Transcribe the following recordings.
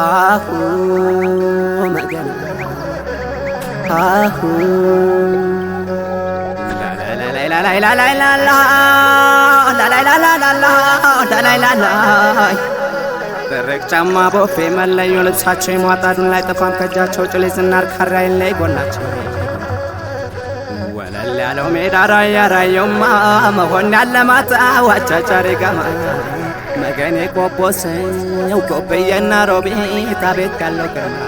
አሁ መገና አሁ ደረቅ ጫማ ቦፌ መለዮ ልብሳቸው የሟጣዱን ላይ ጠፋም ከእጃቸው ጭሌ ዝናር ካራይን ላይ ጎናቸው ወለል ያለው ሜዳ ራያ ራየውማ መሆን ያለማታ ዋጫጫሪ ገማ መገኔ ቆቦሰው ቆበየና ሮቤት አቤት ያለው ግርማ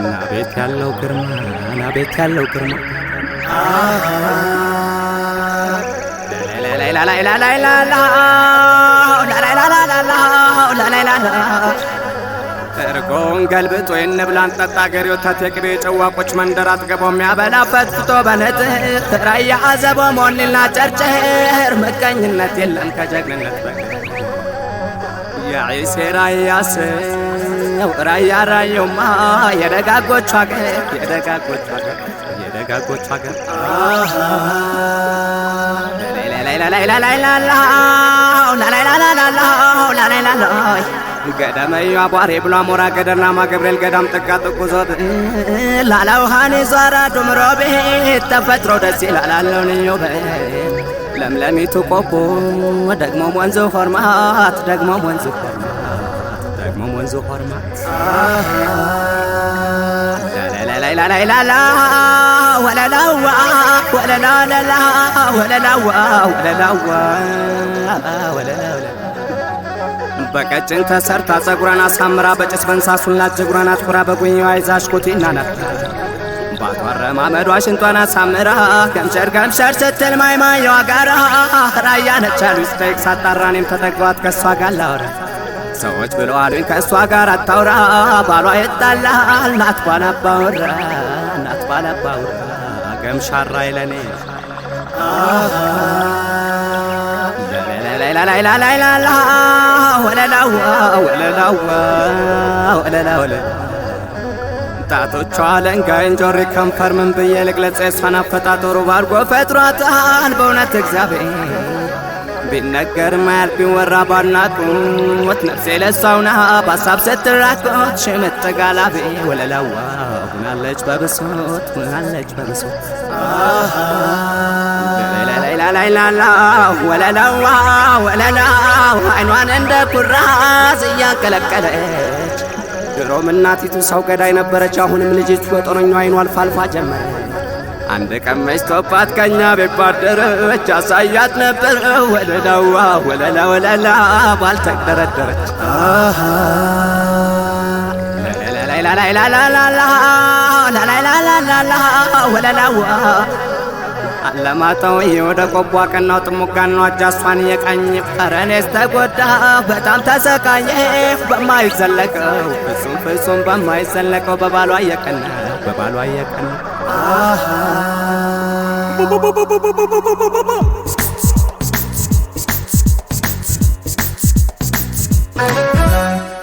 ናቤት ያለው ግርማ ናቤት ያለው ግርማ እርጎን ገልብጦ የንብላን ጠጣ ገሬ ወተት የቅቤ ጨዋቆች መንደር አጥገቦ የሚያበላበት ፍቶ በነጥር ራያ አዘቦ ሞኒና ጨርጨር ምቀኝነት የለም ከጀግንነት በቀር የዒሴ ራያ ሰው ራያ ራየውማ የደጋጎቹ አገር የደጋጎቹ አገር የደጋጎቹ አገር ገደመዩ አቧሬ ብሎ አሞራ ገደርናማ ገብርኤል ገዳም ጥጋ ጥቁ ዞት ላላውሃኔ ዟራ ዱምሮ ቤት ተፈጥሮ ደስ ይላል አለው ልዩ ለምለሚቱ ቆቦ ደግሞ ወንዙ ሆርማት ደግሞ ወንዙ ሆርማት ደግሞ ወንዙ ሆርማት ላላላላላላ ወለላዋ ወለላላላ ወለላዋ ወለላዋ ወለላላ በቀጭን ተሰርታ ጸጉሯን አሳምራ በጭስ በንሳሱላት ጅጉሯን አትኩራ በጉኛዋ ይዛሽ ኮቴና ናት ባቷረማመዷ ሽንጧን አሳምራ ገምሸር ገምሸር ስትል ማይማየዋ ጋራ ራያ ነች አሉኝ ስጠይቅ ሳጣራ እኔም ተጠጋኋት ከእሷ ጋር ላውራ ሰዎች ብለው አሉኝ ከእሷ ጋር አታውራ ባሏ ይጣላል ናት ባላባውራ ናት ባላባውራ ገምሻራ ይለኔ ላላላላላላ ወለላዋ ወለላዋ ወለላዋ ጣቶቿ ለንጋይ እንጆሪ ከንፈር ምን ብዬ ልግለጽ የሷን አፈጣጠሩ ባርጎ ፈጥሯታል በእውነት እግዚአብሔር ቢነገር ማያልቅ ቢወራ ባናቁት ነፍሴ ለሷውና በሀሳብ ስትራቆት ሽምጥ ጋላቤ ወለላዋ ሁናለች በብሶት ሁናለች በብሶት ላላላላላ ወለላዋ ወለላዋ አይኗን እንደ ኩራዝ እያንቀለቀለች ድሮም እናቲቱ ሰው ገዳይ ነበረች አሁንም ልጅቱ በጦረኛው አይኗ አልፋ አልፋ ጀመረ አንድ ቀን መሽቶባት ከኛ ቤት ባደረች አሳያት ነበር ወለላዋ ወለላ ወለላ ባልተደረደረች ላላላላላላ ላላላላላላ ወለላዋ አለማጣው ወደ ቆቦ ቀናው ጥሙጋናው አጃሷን የቃኝ ፈረኔስ ተጎዳ በጣም ተሰቃየ በማይዘለቀው ፍጹም ፍጹም በማይዘለቀው በባሏ የቀና በባሏ የቀና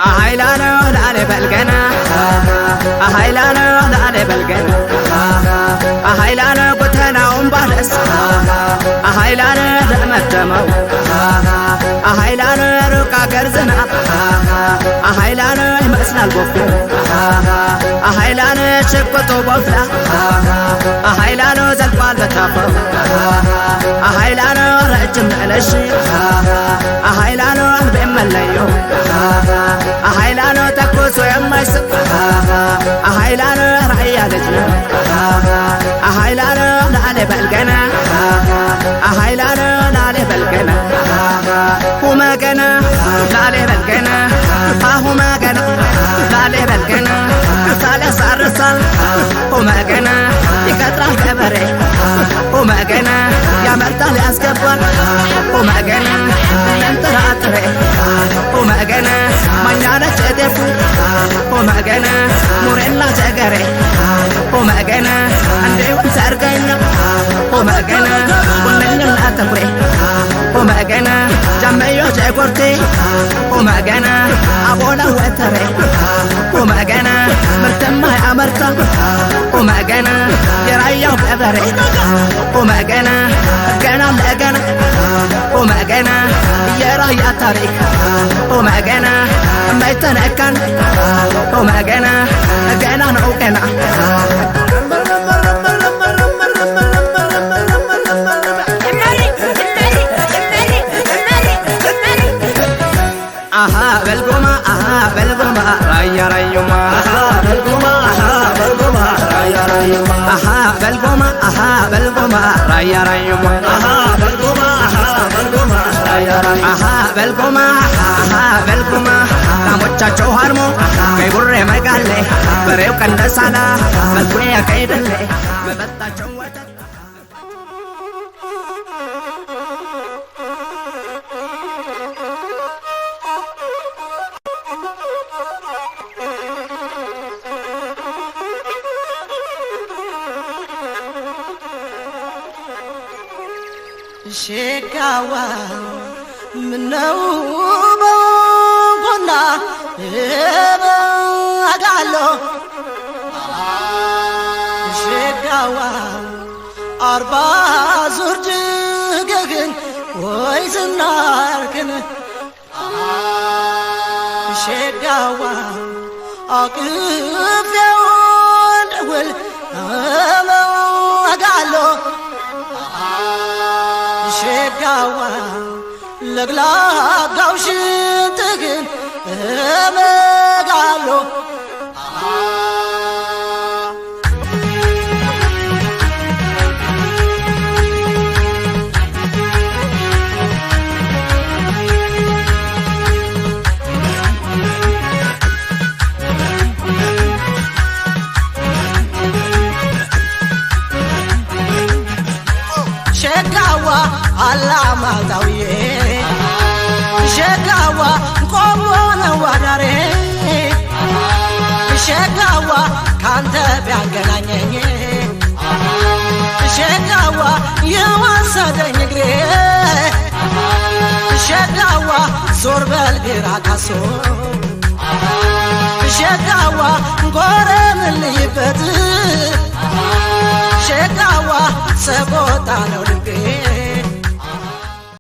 አሃይላነ ላለ በልገና አሃይላነ ላለ በልገና አሃይላነ ጎተናውን ባለስ አሃይላነ ደመደመው አሃይላነ ሩቅ አገር ዝናብ አሃይላነ ይመስላል ጎፎ አሃይላነ ሽቁጡ ቦፍላ አሃይላነ ዘልቋል በታፈው አሃይላነ ረጅም ነለሽ አሃይላነ አልቤም መለዮ አሃይላነ ተኩሶ የማይስቅ አሃይላነ ራያ ልጅ ነው አሃይላነ ላለ በልገና አሃይላነ ላለ በልገና ሁመገና ላለ በልገና ሁመገና ላለ በልገና ሳለሳርሳል ሁመገና ይቀጥራል ገበሬ ሁመገና ያመርታል ያስገባል ሁመገና እንጥራጥሬ ሁመገና ማኛነች ጤፉ ሁመገና ሙሬና ጀገሬ ሁመገና እንዴውን ሰርገኛ ሁመገና ሁነኝና ተኩሬ ሁመገና ጃመዮ ጀጎርቴ ሁመገና አቦላ ወተሬ ሁመገና ምርትማ ያመርታ ሁመገና የራያው ገበሬ ሁመገና ገና ለገና ሁመገና የራያ ታሪክ ሁመገና ማይተነካን ቆመ ገና ገና ነው ገና በልጎማ ራያ ራዩማ በልጎማ ራያ ራዩማ በልጎማ ራያ ራዩማ በልጎማ ላሞቻቸው ሀርሞ ቀይ ቡሬ መጋሌ በሬው ቀንደሳላ መልኩ ያቀይደሌ መጠጣቸው ወተት ሸጋዋ ምነው በጎና በጋሎ ሸጋዋ አርባ ዙር ጅገግን ወይ ዝናርክን ሸጋዋ አቅፌው ደውል በጋሎ ሸጋዋ ለግላጋው ሽንትግን መጋሎ ሸጋዋ አላማጣውዬ ሸጋዋ ቆሞ ነው አዳሬ ሸጋዋ ካንተ ቢያገናኘኝ ሸጋዋ የወሰደኝ እግሬ ሸጋዋ ዞር በል ግራ ካሶ ሸጋዋ ጎረምልይበት